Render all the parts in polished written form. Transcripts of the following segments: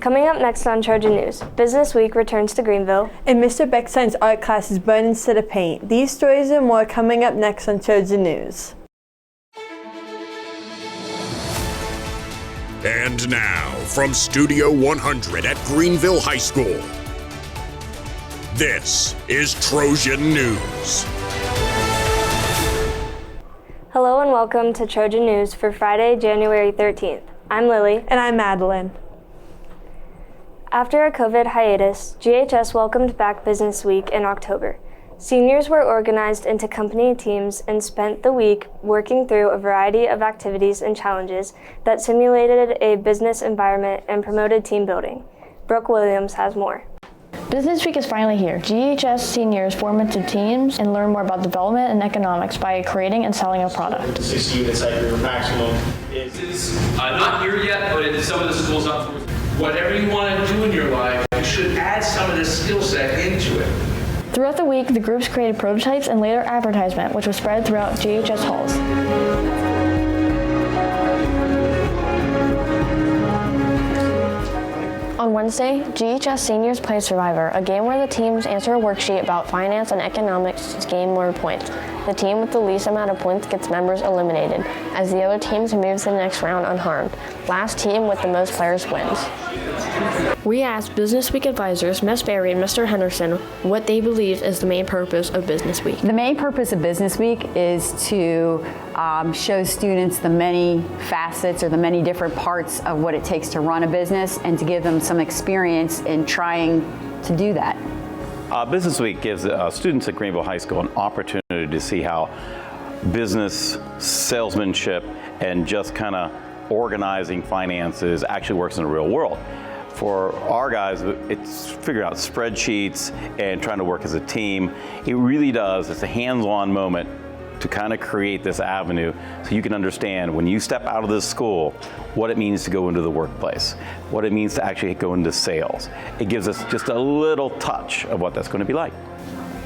Coming up next on Trojan News, Business Week returns to Greenville. And Mr. Beckstein's art class is burned instead of paint. These stories and more coming up next on Trojan News. And now, from Studio 100 at Greenville High School, this is Trojan News. Hello and welcome to Trojan News for Friday, January 13th. I'm Lily. And I'm Madeline. After a COVID hiatus, GHS welcomed back Business Week in October. Seniors were organized into company teams and spent the week working through a variety of activities and challenges that simulated a business environment and promoted team building. Brooke Williams has more. Business Week is finally here. GHS seniors form into teams and learn more about development and economics by creating and selling a product. 60 units at your maximum. It's not here yet, but in some of the schools up there. Whatever you want to do in your life, you should add some of this skill set into it. Throughout the week, the groups created prototypes and later advertisement, which was spread throughout GHS halls. On Wednesday, GHS seniors played Survivor, a game where the teams answer a worksheet about finance and economics to gain more points. The team with the least amount of points gets members eliminated, as the other teams move to the next round unharmed. Last team with the most players wins. We asked Business Week advisors, Ms. Barry and Mr. Henderson, what they believe is the main purpose of Business Week. The main purpose of Business Week is to show students the many facets or the many different parts of what it takes to run a business and to give them some experience in trying to do that. Business Week gives students at Greenville High School an opportunity to see how business, salesmanship, and just kind of organizing finances actually works in the real world. For our guys, it's figuring out spreadsheets and trying to work as a team. It really does. It's a hands-on moment to kind of create this avenue so you can understand when you step out of this school what it means to go into the workplace, what it means to actually go into sales. It gives us just a little touch of what that's going to be like.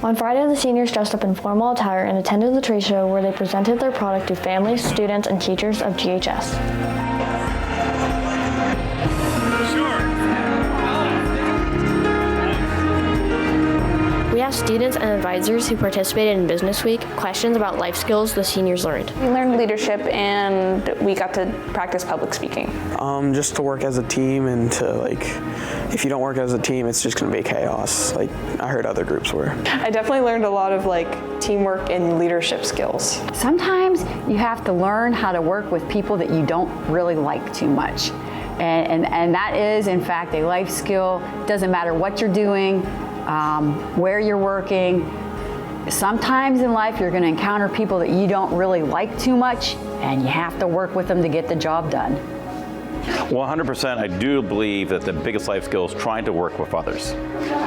On Friday, the seniors dressed up in formal attire and attended the trade show where they presented their product to families, students, and teachers of GHS. We asked students and advisors who participated in Business Week questions about life skills the seniors learned. We learned leadership and we got to practice public speaking. Just to work as a team and to if you don't work as a team, it's just gonna be chaos. I heard other groups were. I definitely learned a lot of teamwork and leadership skills. Sometimes you have to learn how to work with people that you don't really like too much. And that is, in fact, a life skill. Doesn't matter what you're doing, where you're working. Sometimes in life you're going to encounter people that you don't really like too much, and you have to work with them to get the job done. 100%, I do believe that the biggest life skill is trying to work with others.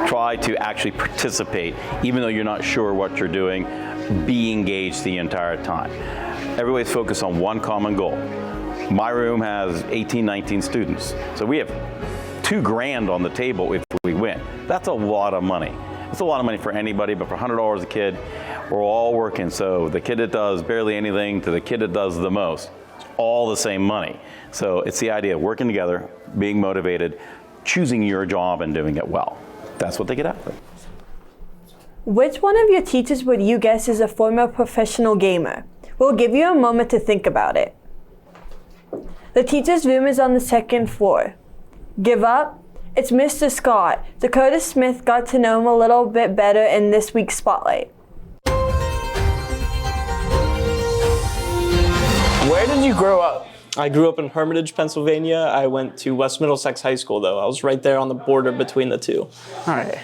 Try to actually participate, even though you're not sure what you're doing. Be engaged the entire time. Everybody's focused on one common goal. My room has 18, 19 students, so we have $2,000 on the table if we win. That's a lot of money. It's a lot of money for anybody, but for $100 a kid, we're all working. So the kid that does barely anything to the kid that does the most, it's all the same money. So it's the idea of working together, being motivated, choosing your job and doing it well. That's what they get out of it. Which one of your teachers would you guess is a former professional gamer? We'll give you a moment to think about it. The teacher's room is on the second floor. Give up? It's Mr. Scott. Dakota Smith got to know him a little bit better in this week's Spotlight. Where did you grow up? I grew up in Hermitage, Pennsylvania. I went to West Middlesex High School, though. I was right there on the border between the two. All right.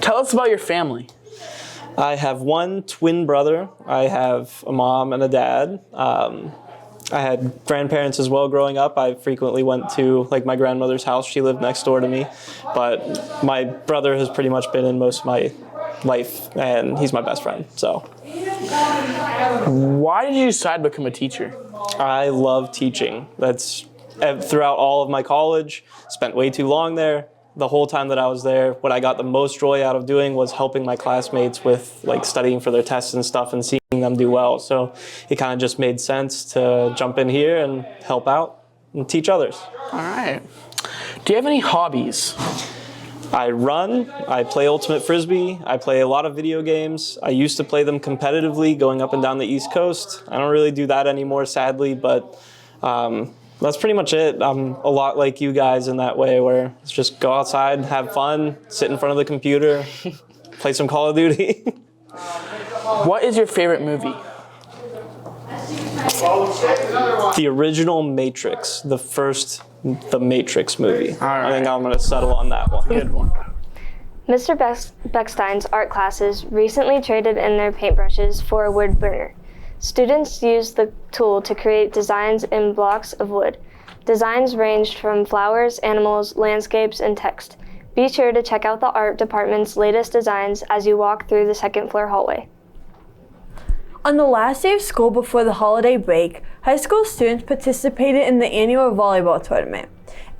Tell us about your family. I have one twin brother. I have a mom and a dad. I had grandparents as well growing up. I frequently went to my grandmother's house. She lived next door to me. But my brother has pretty much been in most of my life, and he's my best friend. So, why did you decide to become a teacher? I love teaching. That's throughout all of my college. Spent way too long there. The whole time that I was there, what I got the most joy out of doing was helping my classmates with studying for their tests and stuff and seeing them do well. So it kind of just made sense to jump in here and help out and teach others. All right. Do you have any hobbies? I run, I play Ultimate Frisbee, I play a lot of video games. I used to play them competitively going up and down the East Coast. I don't really do that anymore, sadly, but that's pretty much it. I'm a lot like you guys in that way, where it's just go outside, have fun, sit in front of the computer, play some Call of Duty. What is your favorite movie? The original Matrix, the Matrix movie. I think I'm going to settle on that one. Good one. Mr. Beckstein's art classes recently traded in their paintbrushes for a wood burner. Students used the tool to create designs in blocks of wood. Designs ranged from flowers, animals, landscapes, and text. Be sure to check out the art department's latest designs as you walk through the second floor hallway. On the last day of school before the holiday break, high school students participated in the annual volleyball tournament.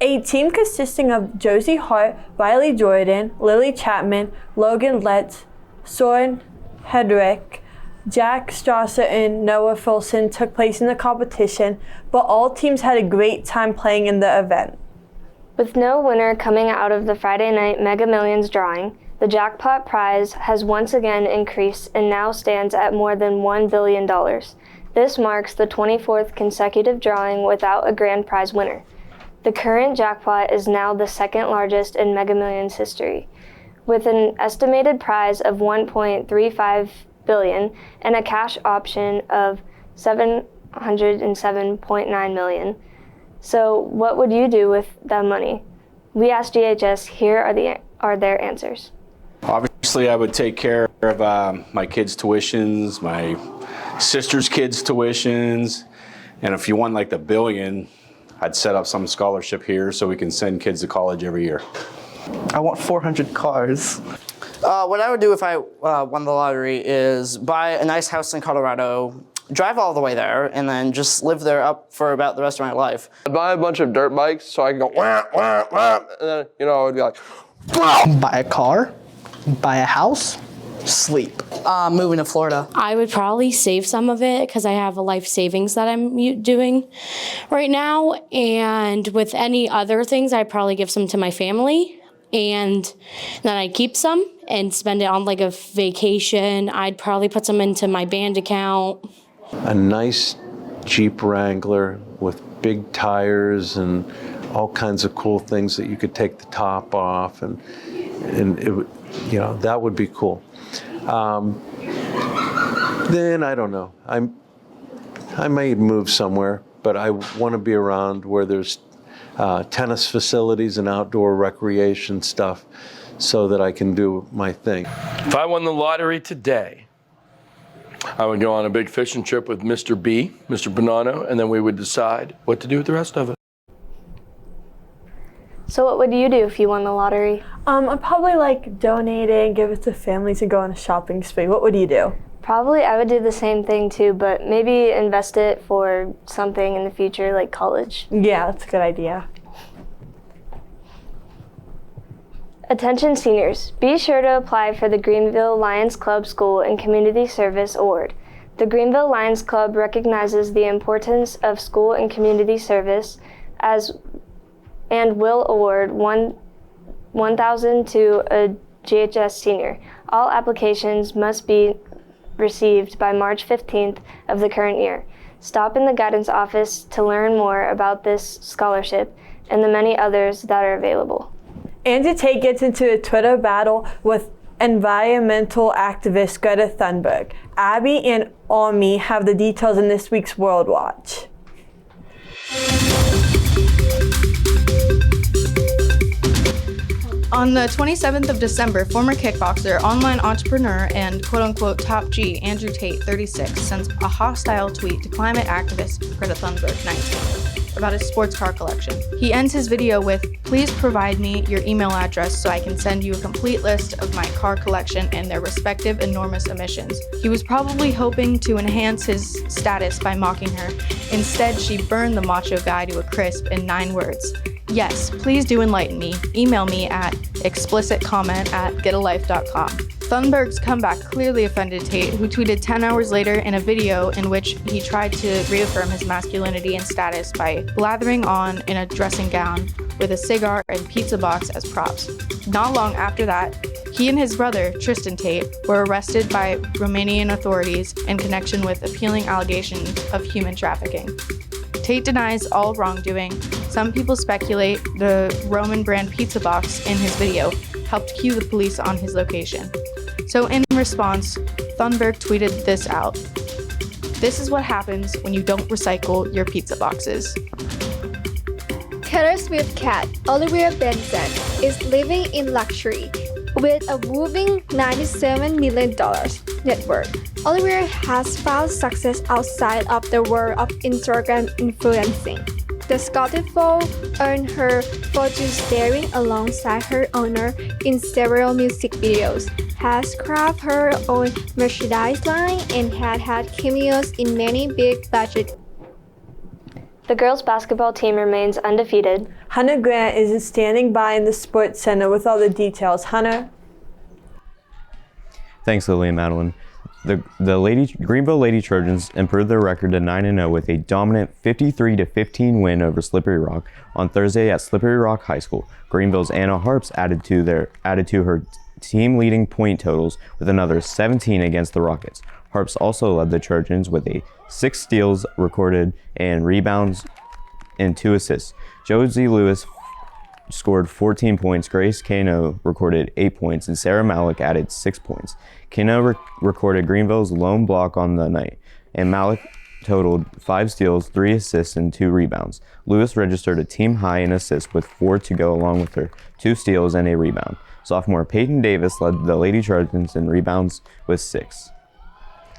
A team consisting of Josie Hart, Riley Jordan, Lily Chapman, Logan Letts, Soren Hedrick, Jack Strasser, and Noah Filson took place in the competition, but all teams had a great time playing in the event. With no winner coming out of the Friday night Mega Millions drawing, the jackpot prize has once again increased and now stands at more than $1 billion. This marks the 24th consecutive drawing without a grand prize winner. The current jackpot is now the second largest in Mega Millions history, with an estimated prize of $1.35 billion and a cash option of $707.9 million. So what would you do with that money? We asked GHS. Here are their answers. Obviously, I would take care of my kids' tuitions, my sister's kids' tuitions, and if you won like the billion, I'd set up some scholarship here so we can send kids to college every year. I want 400 cars. What I would do if I won the lottery is buy a nice house in Colorado, drive all the way there, and then just live there up for about the rest of my life. I'd buy a bunch of dirt bikes so I can go wah, wah, wah, and then, I would be like, buy a car, buy a house, sleep. Moving to Florida. I would probably save some of it because I have a life savings that I'm doing right now. And with any other things, I'd probably give some to my family. And then I'd keep some and spend it on like a vacation. I'd probably put some into my band account. A nice Jeep Wrangler with big tires and all kinds of cool things that you could take the top off, and it would, that would be cool. Then I don't know. I may move somewhere, but I want to be around where there's tennis facilities and outdoor recreation stuff, so that I can do my thing. if I won the lottery today, I would go on a big fishing trip with Mr. B, Mr. Bonanno, and then we would decide what to do with the rest of it. So what would you do if you won the lottery? I'd probably donate it and give it to families and go on a shopping spree. What would you do? Probably I would do the same thing too, but maybe invest it for something in the future like college. Yeah, that's a good idea. Attention seniors, be sure to apply for the Greenville Lions Club School and Community Service Award. The Greenville Lions Club recognizes the importance of school and community service and will award $1,000 to a GHS senior. All applications must be received by March 15th of the current year. Stop in the guidance office to learn more about this scholarship and the many others that are available. Andrew Tate gets into a Twitter battle with environmental activist Greta Thunberg. Abby and Ami have the details in this week's World Watch. On the 27th of December, former kickboxer, online entrepreneur, and quote-unquote top G, Andrew Tate, 36, sends a hostile tweet to climate activist Greta Thunberg, 19, about his sports car collection. He ends his video with, "Please provide me your email address so I can send you a complete list of my car collection and their respective enormous emissions." He was probably hoping to enhance his status by mocking her. Instead, she burned the macho guy to a crisp in 9 words. Yes, please do enlighten me. Email me at explicitcomment@getalife.com. Thunberg's comeback clearly offended Tate, who tweeted 10 hours later in a video in which he tried to reaffirm his masculinity and status by blathering on in a dressing gown, with a cigar and pizza box as props. Not long after that, he and his brother, Tristan Tate, were arrested by Romanian authorities in connection with appealing allegations of human trafficking. Tate denies all wrongdoing. Some people speculate the Roman brand pizza box in his video helped cue the police on his location. So in response, Thunberg tweeted this out. "This is what happens when you don't recycle your pizza boxes." Taylor Swift cat, Olivia Benson, is living in luxury with a whopping $97 million net worth. Olivia has found success outside of the world of Instagram influencing. The Scottish foal earned her fortune starring alongside her owner in several music videos, has crafted her own merchandise line, and had cameos in many big-budget. The girls' basketball team remains undefeated. Hannah Grant is standing by in the Sports Center with all the details. Hannah? Thanks, Lily and Madeline. The Greenville Lady Trojans improved their record to 9-0 with a dominant 53-15 win over Slippery Rock on Thursday at Slippery Rock High School. Greenville's Anna Harps added to her team-leading point totals with another 17 against the Rockets. Harps also led the Trojans with 6 steals recorded and rebounds and 2 assists. Josie Lewis scored 14 points, Grace Kano recorded 8 points, and Sarah Malik added 6 points. Kano recorded Greenville's lone block on the night, and Malik totaled 5 steals, 3 assists, and 2 rebounds. Lewis registered a team high in assists with 4 to go along with her 2 steals and a rebound. Sophomore Peyton Davis led the Lady Trojans in rebounds with 6.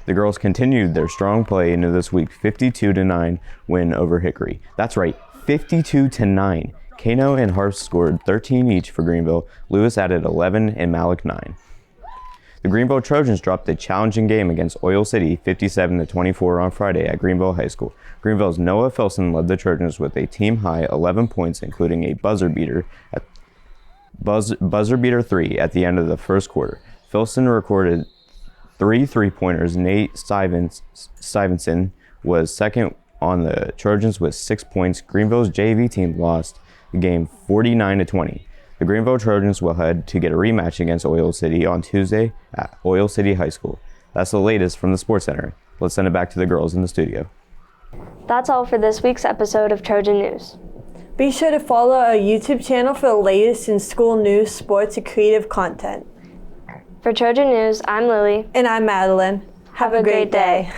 The girls continued their strong play into this week's 52-9 win over Hickory. That's right, 52-9. Kano and Harps scored 13 each for Greenville. Lewis added 11 and Malik 9. The Greenville Trojans dropped a challenging game against Oil City 57-24 on Friday at Greenville High School. Greenville's Noah Filson led the Trojans with a team-high 11 points, including a buzzer beater 3 at the end of the first quarter. Filson recorded 3 three-pointers. Nate Stevenson was second on the Trojans with 6 points. Greenville's JV team lost the game 49-20. The Greenville Trojans will head to get a rematch against Oil City on Tuesday at Oil City High School. That's the latest from the Sports Center. Let's send it back to the girls in the studio. That's all for this week's episode of Trojan News. Be sure to follow our YouTube channel for the latest in school news, sports, and creative content. For Trojan News, I'm Lily. And I'm Madeline. Have a great day.